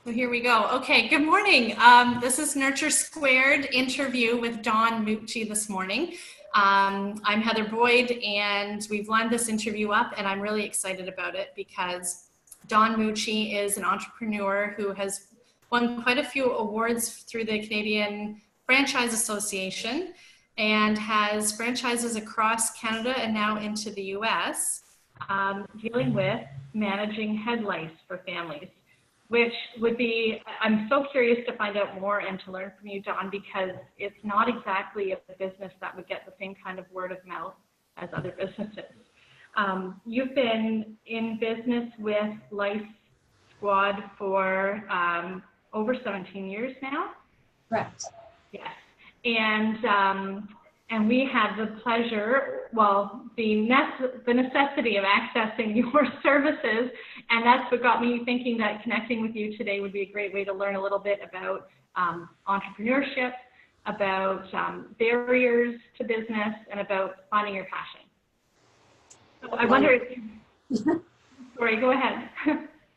So here we go. Okay, good morning. This is Nurture Squared interview with Dawn Mucci this morning. I'm Heather Boyd, and we've lined this interview up, and I'm really excited about it because Dawn Mucci is an entrepreneur who has won quite a few awards through the Canadian Franchise Association and has franchises across Canada and now into the US, dealing with managing head lice for families, which would be, I'm so curious to find out more and to learn from you, Dawn, because it's not exactly a business that would get the same kind of word of mouth as other businesses. You've been in business with Lice Squad for over 17 years now? Correct. Yes. And we had the pleasure, well, the necessity of accessing your services, and that's what got me thinking that connecting with you today would be a great way to learn a little bit about entrepreneurship, about barriers to business, and about finding your passion. So I wonder if you, sorry, go ahead.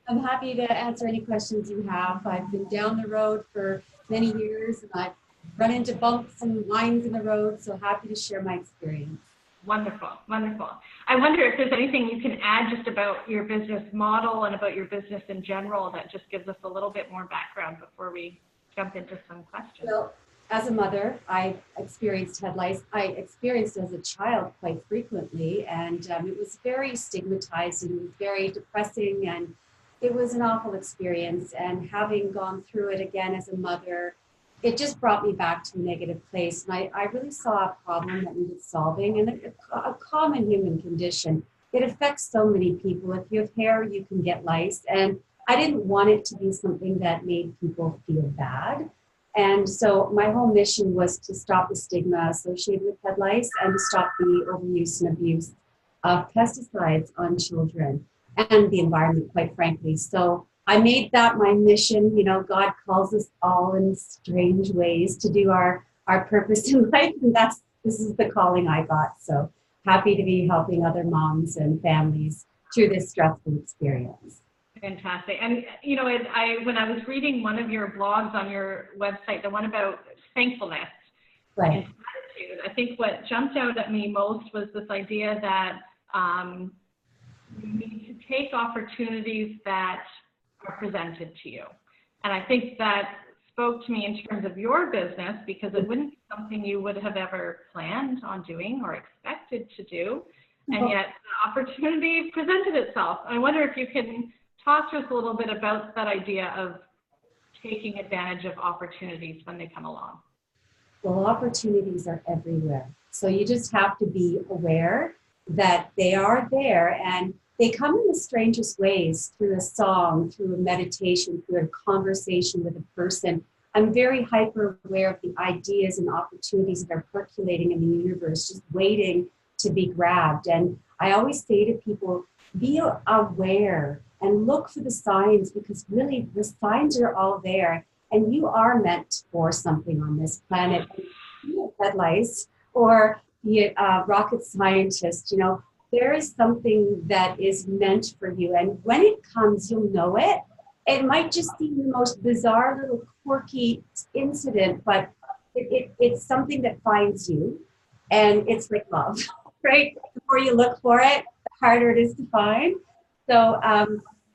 I'm happy to answer any questions you have. I've been down the road for many years, and I've run into bumps and lines in the road, so happy to share my experience. Wonderful, wonderful. I wonder if there's anything you can add just about your business model and about your business in general that just gives us a little bit more background before we jump into some questions. Well, as a mother, I experienced head lice. I experienced as a child quite frequently, and it was very stigmatizing, very depressing, and it was an awful experience. And having gone through it again as a mother, it just brought me back to a negative place. And I really saw a problem that needed solving, and a common human condition. It affects so many people. If you have hair, you can get lice. And I didn't want it to be something that made people feel bad. And so my whole mission was to stop the stigma associated with head lice and to stop the overuse and abuse of pesticides on children and the environment, quite frankly. So I made that my mission. You know, God calls us all in strange ways to do our purpose in life, and this is the calling I got. So happy to be helping other moms and families through this stressful experience. Fantastic. And you know, when I was reading one of your blogs on your website, the one about thankfulness Right. and gratitude, I think what jumped out at me most was this idea that you need to take opportunities that are presented to you. And I think that spoke to me in terms of your business, because it wouldn't be something you would have ever planned on doing or expected to do. And yet the opportunity presented itself. I wonder if you can talk to us a little bit about that idea of taking advantage of opportunities when they come along. Well, opportunities are everywhere. So you just have to be aware that they are there, and they come in the strangest ways, through a song, through a meditation, through a conversation with a person. I'm very hyper aware of the ideas and opportunities that are percolating in the universe, just waiting to be grabbed. And I always say to people, be aware and look for the signs, because really the signs are all there, and you are meant for something on this planet. Be a head lice or be a rocket scientist, you know, there is something that is meant for you. And when it comes, you'll know it. It might just seem the most bizarre little quirky incident, but it's something that finds you. And it's like love, right? The more you look for it, the harder it is to find. So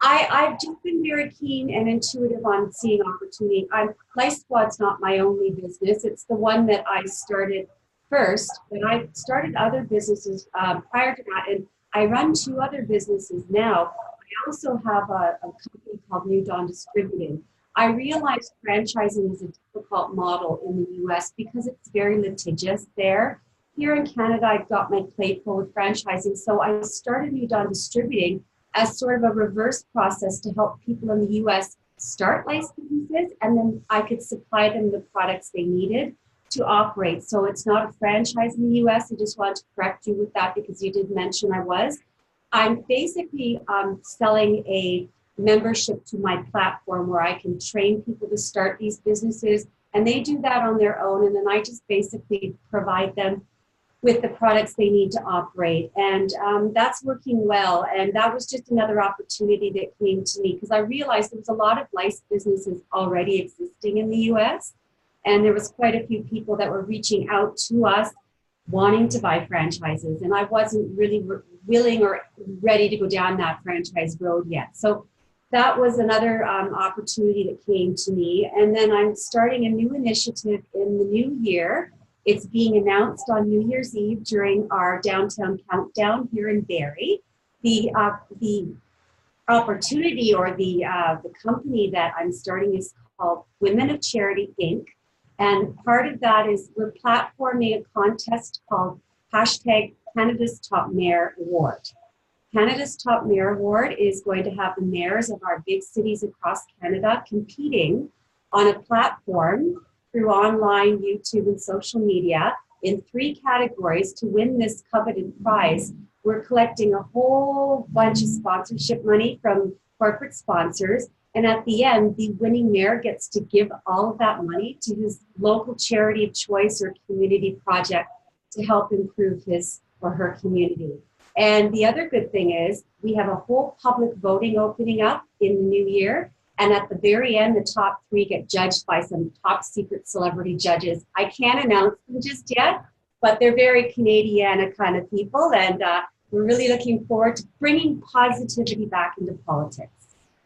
I've just been very keen and intuitive on seeing opportunity. Lice Squad's not my only business. It's the one that I started first, but I started other businesses prior to that, and I run 2 other businesses now. I also have a company called New Dawn Distributing. I realized franchising is a difficult model in the US because it's very litigious there. Here in Canada, I've got my plate full with franchising, so I started New Dawn Distributing as sort of a reverse process to help people in the US start lice businesses, and then I could supply them the products they needed to operate. So it's not a franchise in the US. I just wanted to correct you with that because you did mention I was. I'm basically selling a membership to my platform where I can train people to start these businesses, and they do that on their own. And then I just basically provide them with the products they need to operate. And that's working well. And that was just another opportunity that came to me because I realized there was a lot of lice businesses already existing in the US. And there was quite a few people that were reaching out to us wanting to buy franchises. And I wasn't really willing or ready to go down that franchise road yet. So that was another opportunity that came to me. And then I'm starting a new initiative in the new year. It's being announced on New Year's Eve during our downtown countdown here in Barrie. The opportunity or the company that I'm starting is called Women of Charity, Inc. And part of that is we're platforming a contest called hashtag Canada's Top Mayor Award. Canada's Top Mayor Award is going to have the mayors of our big cities across Canada competing on a platform through online, YouTube, and social media in 3 categories to win this coveted prize. We're collecting a whole bunch of sponsorship money from corporate sponsors. And at the end, the winning mayor gets to give all of that money to his local charity of choice or community project to help improve his or her community. And the other good thing is we have a whole public voting opening up in the new year. And at the very end, the top 3 get judged by some top secret celebrity judges. I can't announce them just yet, but they're very Canadiana kind of people. And we're really looking forward to bringing positivity back into politics.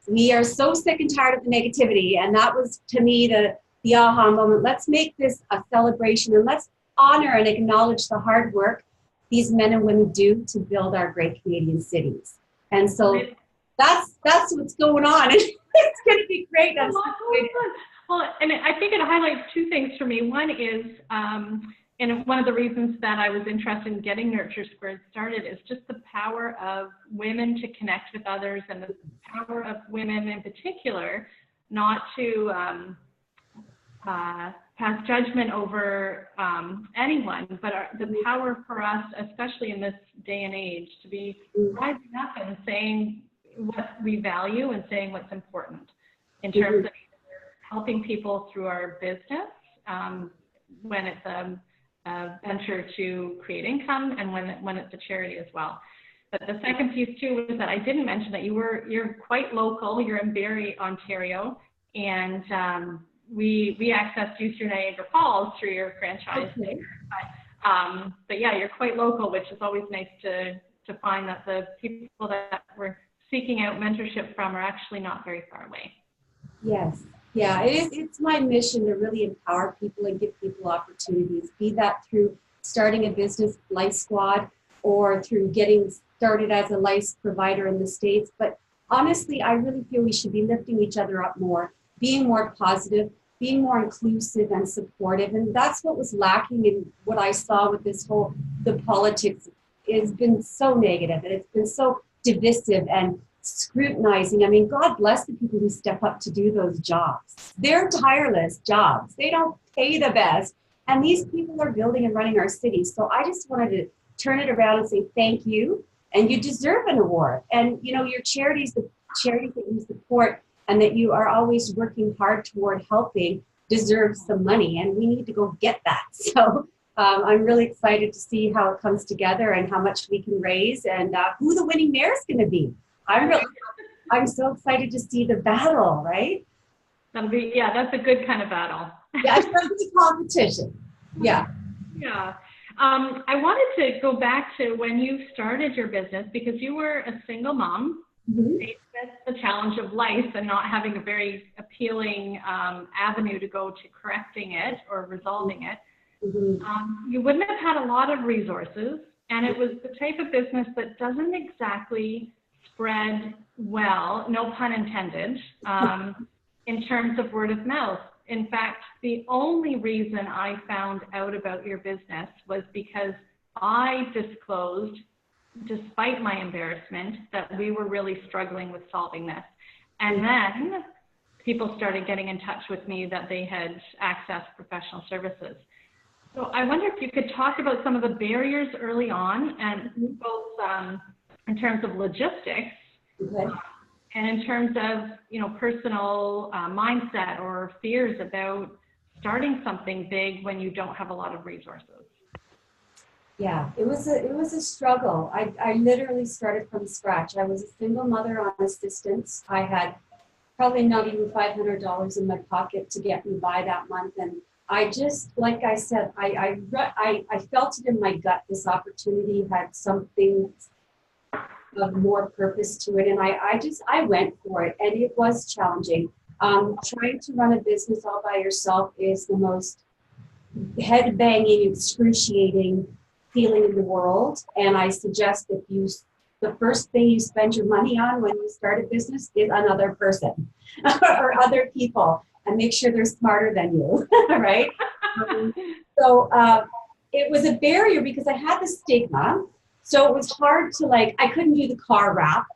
We are so sick and tired of the negativity. And that was, to me, the aha moment. Let's make this a celebration and let's honor and acknowledge the hard work these men and women do to build our great Canadian cities. And so that's what's going on. It's going to be great. I'm so excited. Well, and I think it highlights 2 things for me. One is, and one of the reasons that I was interested in getting Nurture Squared started is just the power of women to connect with others and the power of women in particular not to pass judgment over anyone, but the power for us, especially in this day and age, to be rising up and saying what we value and saying what's important in terms of helping people through our business when it's a venture to create income and when it's a charity as well. But the second piece too was that I didn't mention that you're quite local. You're in Barrie, Ontario, and we accessed you through Niagara Falls through your franchise. Okay. But yeah, you're quite local, which is always nice to find that the people that we're seeking out mentorship from are actually not very far away. Yes. Yeah, it's my mission to really empower people and give people opportunities, be that through starting a business, Lice Squad, or through getting started as a lice provider in the States. But honestly, I really feel we should be lifting each other up more, being more positive, being more inclusive and supportive. And that's what was lacking in what I saw with this whole, the politics. It's been so negative and it's been so divisive and scrutinizing. I mean, God bless the people who step up to do those jobs. They're tireless jobs. They don't pay the best. And these people are building and running our cities. So I just wanted to turn it around and say thank you. And you deserve an award. And, you know, your charities, the charities that you support and that you are always working hard toward helping deserve some money. And we need to go get that. So I'm really excited to see how it comes together and how much we can raise and who the winning mayor is going to be. I'm so excited to see the battle, right? Yeah, that's a good kind of battle. Yeah, it's going to be competition. Yeah. Yeah. I wanted to go back to when you started your business because you were a single mom, faced with the challenge of life and not having a very appealing avenue to go to correcting it or resolving it. You wouldn't have had a lot of resources, and it was the type of business that doesn't exactly spread well, no pun intended, in terms of word of mouth. In fact, the only reason I found out about your business was because I disclosed, despite my embarrassment, that we were really struggling with solving this. And then people started getting in touch with me that they had accessed professional services. So I wonder if you could talk about some of the barriers early on, and both in terms of logistics, and in terms of, you know, personal mindset or fears about starting something big when you don't have a lot of resources. Yeah, it was a struggle. I literally started from scratch. I was a single mother on assistance. I had probably not even $500 in my pocket to get me by that month. And I just, like I said, I felt it in my gut. This opportunity had something of more purpose to it. And I went for it, and it was challenging. Trying to run a business all by yourself is the most head banging, excruciating feeling in the world. And I suggest if you, the first thing you spend your money on when you start a business is another person or other people, and make sure they're smarter than you, right? Um, so it was a barrier because I had the stigma. So it was hard to like, I couldn't do the car wrap.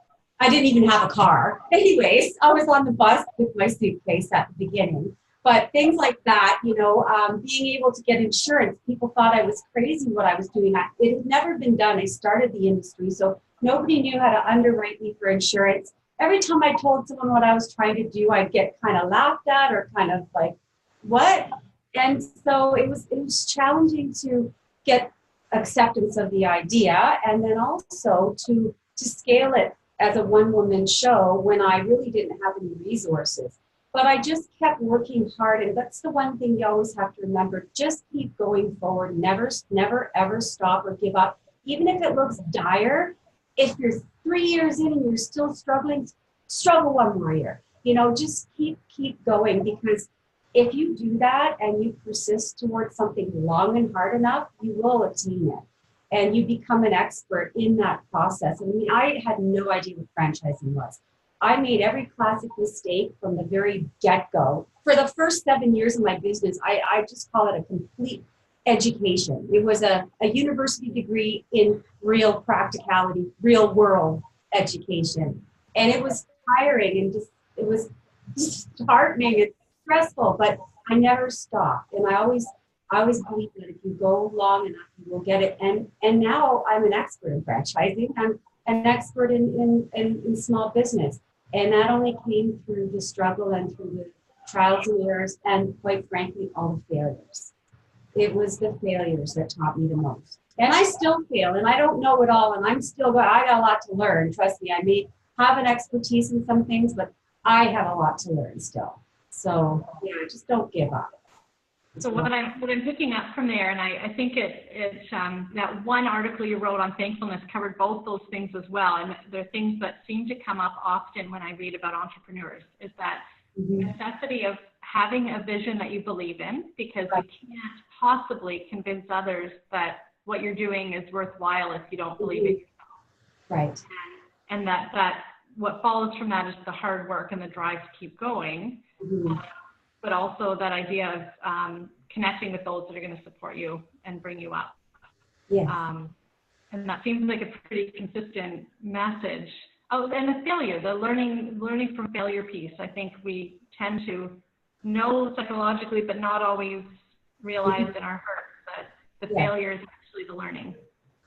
I didn't even have a car. Anyways, I was on the bus with my suitcase at the beginning. But things like that, being able to get insurance, people thought I was crazy what I was doing. It had never been done. I started the industry, so nobody knew how to underwrite me for insurance. Every time I told someone what I was trying to do, I'd get kind of laughed at or kind of like, what? And so it was challenging to get acceptance of the idea, and then also to scale it as a one-woman show when I really didn't have any resources. But I just kept working hard, and that's the one thing you always have to remember. Just keep going forward. Never, never, ever stop or give up. Even if it looks dire, if you're 3 years in and you're still struggling, struggle one more year. Just keep going, because if you do that and you persist towards something long and hard enough, you will attain it. And you become an expert in that process. I mean, I had no idea what franchising was. I made every classic mistake from the very get-go. For the first 7 years of my business, I just call it a complete education. It was a university degree in real practicality, real world education. And it was tiring and it was disheartening and stressful, but I never stopped. And I always believe that if you go long enough, you will get it. And now I'm an expert in franchising. I'm an expert in small business. And that only came through the struggle and through the trials and errors, and quite frankly, all the failures. It was the failures that taught me the most. And I still fail, and I don't know it all, and I got a lot to learn. Trust me, I may have an expertise in some things, but I have a lot to learn still. So yeah, just don't give up. So what I'm picking up from there, and I think it's that one article you wrote on thankfulness covered both those things as well. And they're things that seem to come up often when I read about entrepreneurs, is that necessity of having a vision that you believe in, because you can't possibly convince others that what you're doing is worthwhile if you don't believe it yourself. Right. And that what follows from that is the hard work and the drive to keep going. But also that idea of connecting with those that are going to support you and bring you up. Yeah. And that seems like a pretty consistent message. Oh, and the failure, the learning from failure piece. I think we tend to know psychologically, but not always realize in our hearts that the failure is actually the learning.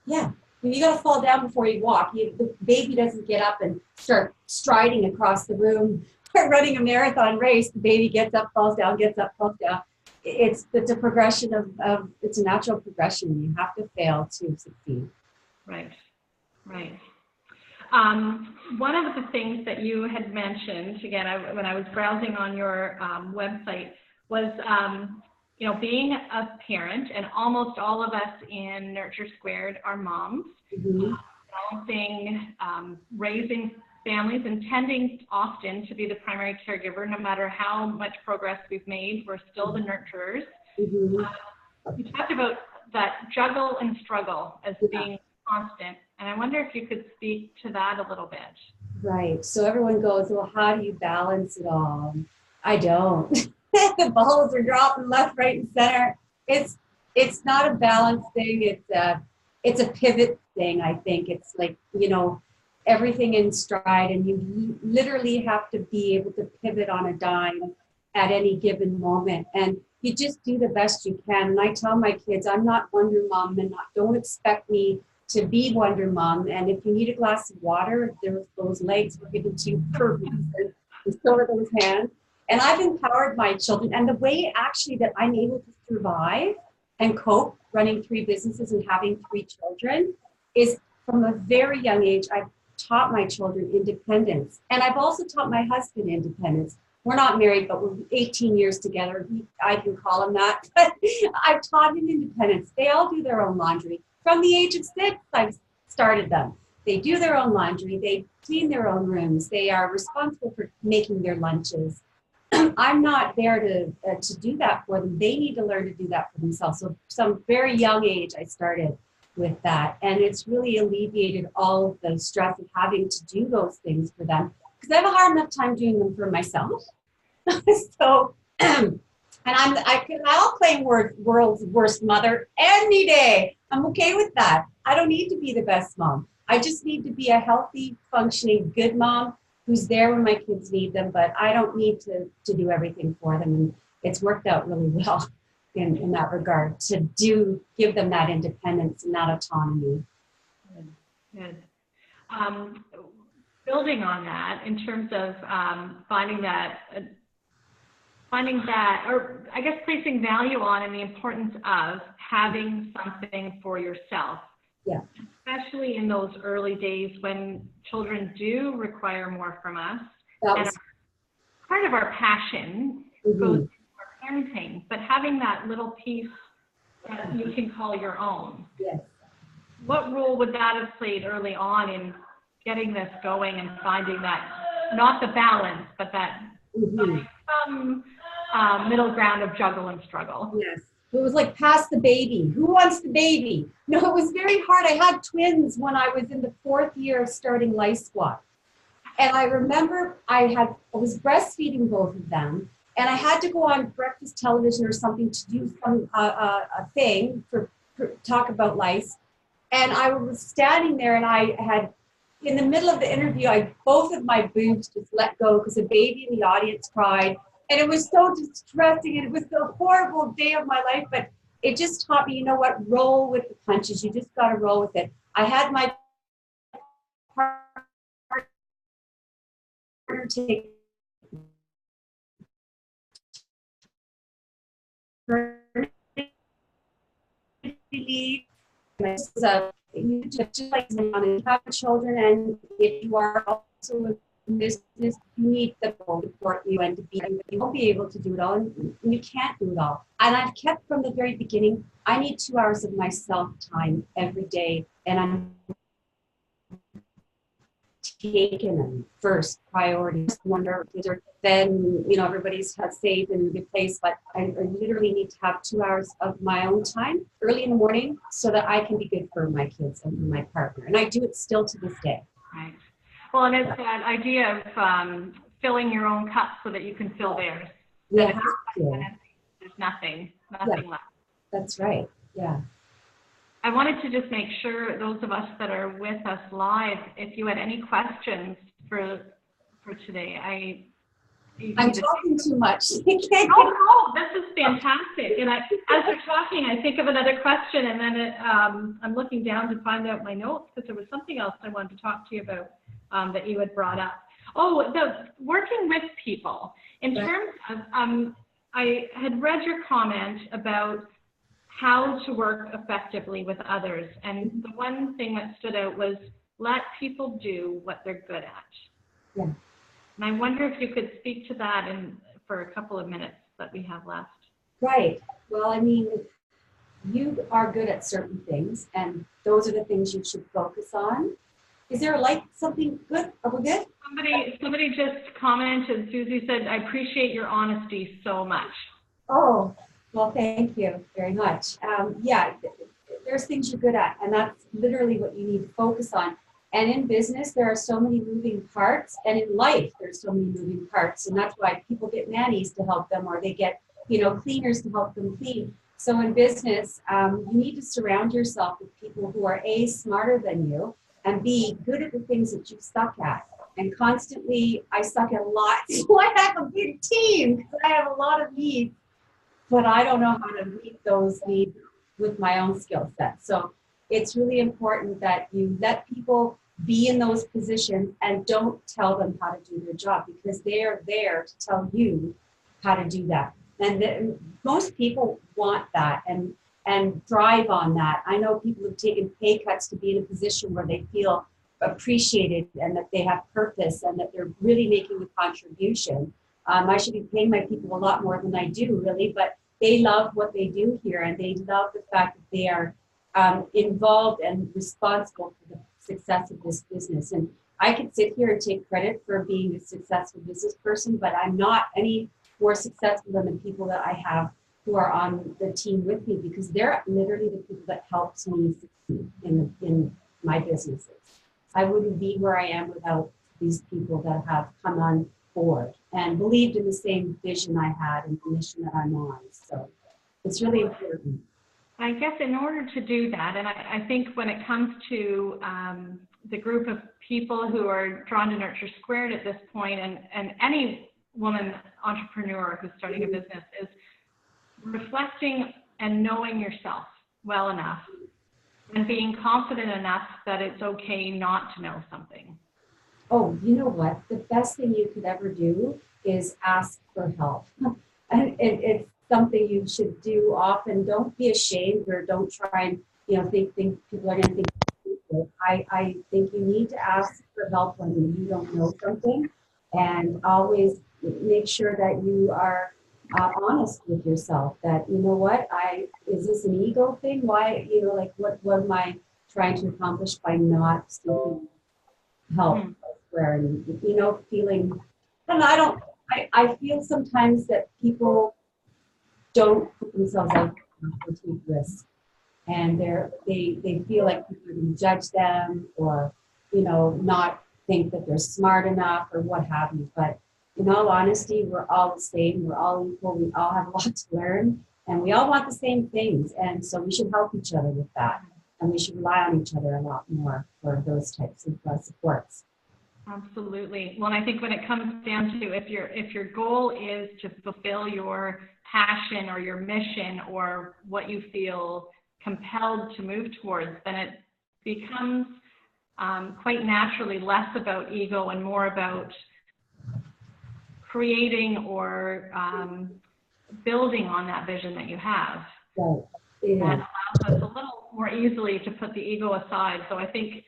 Yeah. You got to fall down before you walk. The baby doesn't get up and start striding across the room. Running a marathon race, the baby gets up, falls down, gets up, falls down. It's a progression of it's a natural progression. You have to fail to succeed. Right. One of the things that you had mentioned, again, when I was browsing on your website, was being a parent, and almost all of us in Nurture Squared are moms, balancing raising families and tending often to be the primary caregiver. No matter how much progress we've made, we're still the nurturers. You talked about that juggle and struggle as being constant, and I wonder if you could speak to that a little bit. Right. So everyone goes, well, how do you balance it all? I don't. The balls are dropping left, right, and center. It's not a balance thing. It's a pivot thing. I think it's like, everything in stride, and you literally have to be able to pivot on a dime at any given moment, and you just do the best you can. And I tell my kids, I'm not Wonder Mom, and don't expect me to be Wonder Mom. And if you need a glass of water, those legs were given to you for a reason, and so are those hands. And I've empowered my children, and the way actually that I'm able to survive and cope running 3 businesses and having 3 children is from a very young age. I've taught my children independence, and I've also taught my husband independence. We're not married, but we're 18 years together. I can call him that. But I've taught him independence. They all do their own laundry. From the age of 6, I've started them. They do their own laundry. They clean their own rooms. They are responsible for making their lunches. I'm not there to do that for them. They need to learn to do that for themselves. So some very young age, I started with that. And it's really alleviated all of the stress of having to do those things for them, because I have a hard enough time doing them for myself. So, and I'll claim world's worst mother any day. I'm okay with that. I don't need to be the best mom. I just need to be a healthy, functioning, good mom who's there when my kids need them, but I don't need to do everything for them. And it's worked out really well in that regard, to give them that independence and that autonomy. Good. Building on that, in terms of finding that, or I guess placing value on, and the importance of having something for yourself. Yeah. Especially in those early days when children do require more from us. And part of our passion goes into our parenting, but having that little piece that you can call your own. Yes. What role would that have played early on in getting this going and finding that, not the balance, but that some middle ground of juggle and struggle? Yes. It was like, pass the baby. Who wants the baby? No, it was very hard. I had twins when I was in the 4th year of starting Life Squad. And I remember I was breastfeeding both of them, and I had to go on breakfast television or something to do some a thing for talk about lice. And I was standing there, and I had, in the middle of the interview, both of my boobs just let go because a baby in the audience cried. And it was so distressing, and it was the horrible day of my life, but it just taught me, you know what, roll with the punches. You just got to roll with it. I had my partner take leave. You just like to have children, and if you are also business, you need the people to support you and to be, you won't be able to do it all, and you can't do it all. And I've kept from the very beginning, I need 2 hours of myself time every day, and I'm taken them first priority. Wonder then, everybody's safe and in a good place, but I literally need to have 2 hours of my own time early in the morning so that I can be good for my kids and my partner. And I do it still to this day. Right. Well, and it's that idea of filling your own cup so that you can fill theirs. Yeah. There's nothing left. That's right. Yeah. I wanted to just make sure those of us that are with us live, if you had any questions for today, I'm talking too much. No, this is fantastic. And as we're talking, I think of another question, and then I'm looking down to find out my notes, because there was something else I wanted to talk to you about that you had brought up. Oh, the working with people. In terms of, I had read your comment about how to work effectively with others. And the one thing that stood out was let people do what they're good at. Yeah. And I wonder if you could speak to that for a couple of minutes that we have left. Right. Well, I mean, you are good at certain things, and those are the things you should focus on. Is there something good? Are we good? Somebody just commented, Susie said, I appreciate your honesty so much. Oh, well, thank you very much. Yeah, there's things you're good at, and that's literally what you need to focus on. And in business, there are so many moving parts, and in life, there's so many moving parts, and that's why people get nannies to help them, or they get, cleaners to help them clean. So in business, you need to surround yourself with people who are A, smarter than you, and B, good at the things that you suck at. And constantly, I suck at a lot, so I have a big team, because I have a lot of needs, but I don't know how to meet those needs with my own skill set. So it's really important that you let people be in those positions and don't tell them how to do their job, because they are there to tell you how to do that. And most people want that. And and thrive on that. I know people have taken pay cuts to be in a position where they feel appreciated and that they have purpose and that they're really making a contribution. I should be paying my people a lot more than I do, really, but they love what they do here, and they love the fact that they are involved and responsible for the success of this business. And I could sit here and take credit for being a successful business person, but I'm not any more successful than the people that I have who are on the team with me, because they're literally the people that helped me succeed in my businesses. I wouldn't be where I am without these people that have come on board and believed in the same vision I had and the mission that I'm on. So it's really important. I guess in order to do that, and I think when it comes to the group of people who are drawn to Nurture Squared at this point, and any woman entrepreneur who's starting a business, is reflecting and knowing yourself well enough and being confident enough that it's okay not to know something. Oh, you know what? The best thing you could ever do is ask for help. And it's something you should do often. Don't be ashamed, or don't try and think people are going to think. I think you need to ask for help when you don't know something, and always make sure that you are honest with yourself. That, you know what, is this an ego thing? Why, what am I trying to accomplish by not seeking help? And feeling, and I feel sometimes that people don't put themselves out there to take risks, and they feel like people are going to judge them, or not think that they're smart enough, or what have you. But in all honesty, we're all the same, we're all equal, we all have a lot to learn, and we all want the same things, and so we should help each other with that, and we should rely on each other a lot more for those types of supports. Absolutely. Well, I think when it comes down to if your goal is to fulfill your passion or your mission or what you feel compelled to move towards, then it becomes quite naturally less about ego and more about creating or building on that vision that you have. Right. Yeah. That allows us a little more easily to put the ego aside. So I think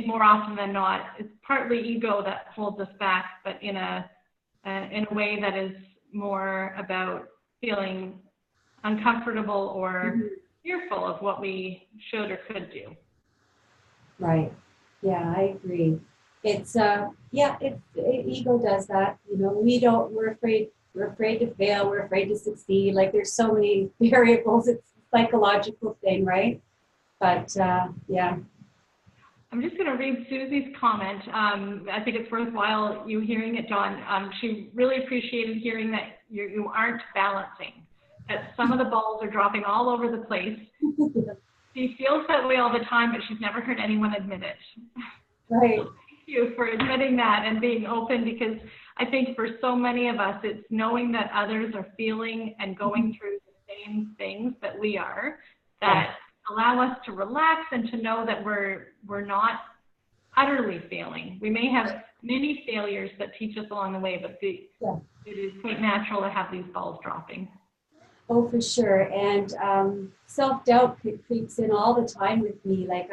more often than not, it's partly ego that holds us back, but in a way that is more about feeling uncomfortable or fearful of what we should or could do. Right. Yeah, I agree. It's ego does that. We're afraid to fail. We're afraid to succeed. Like, there's so many variables. It's a psychological thing, right? But yeah. I'm just going to read Susie's comment. I think it's worthwhile you hearing it, Dawn. She really appreciated hearing that you aren't balancing, that some of the balls are dropping all over the place. She feels that way all the time, but she's never heard anyone admit it. Right. So thank you for admitting that and being open, because I think for so many of us, it's knowing that others are feeling and going through the same things that we are, that allow us to relax and to know that we're not utterly failing. We may have many failures that teach us along the way, but it is quite natural to have these balls dropping. Oh, for sure. And self-doubt creeps in all the time with me. Like,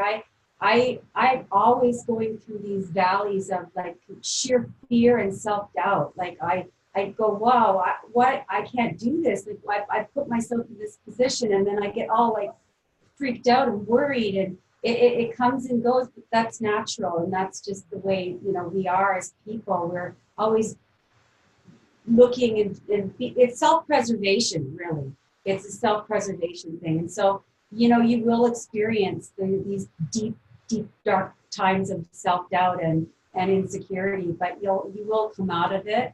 I'm always going through these valleys of like sheer fear and self-doubt. Like, I go, wow, I can't do this. Like, I put myself in this position, and then I get all like freaked out and worried, and it comes and goes, but that's natural, and that's just the way we are as people. We're always looking, and it's self-preservation, really. It's a self-preservation thing. And so you will experience these deep dark times of self-doubt and insecurity, but you will come out of it.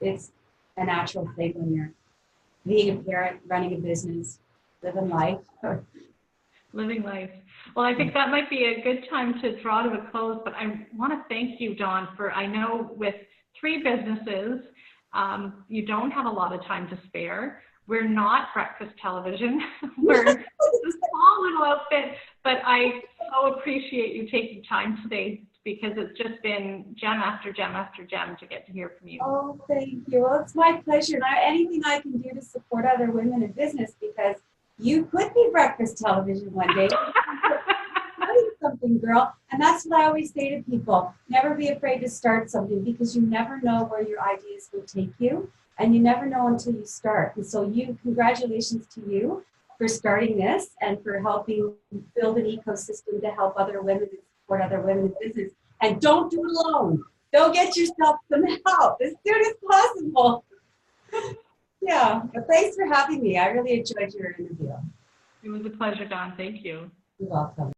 It's a natural thing when you're being a parent, running a business, living life. Well, I think that might be a good time to draw to a close, but I want to thank you, Dawn, I know with 3 businesses, you don't have a lot of time to spare. We're not breakfast television. We're a small little outfit, but I so appreciate you taking time today, because it's just been gem after gem after gem to get to hear from you. Oh, thank you. Well, it's my pleasure. And anything I can do to support other women in business, because you could be breakfast television one day. Something, girl. And that's what I always say to people. Never be afraid to start something, because you never know where your ideas will take you, and you never know until you start. And so congratulations to you for starting this and for helping build an ecosystem to help other women and support other women in business. And don't do it alone. Go get yourself some help as soon as possible. Yeah, but thanks for having me. I really enjoyed your interview. It was a pleasure, Dawn. Thank you. You're welcome.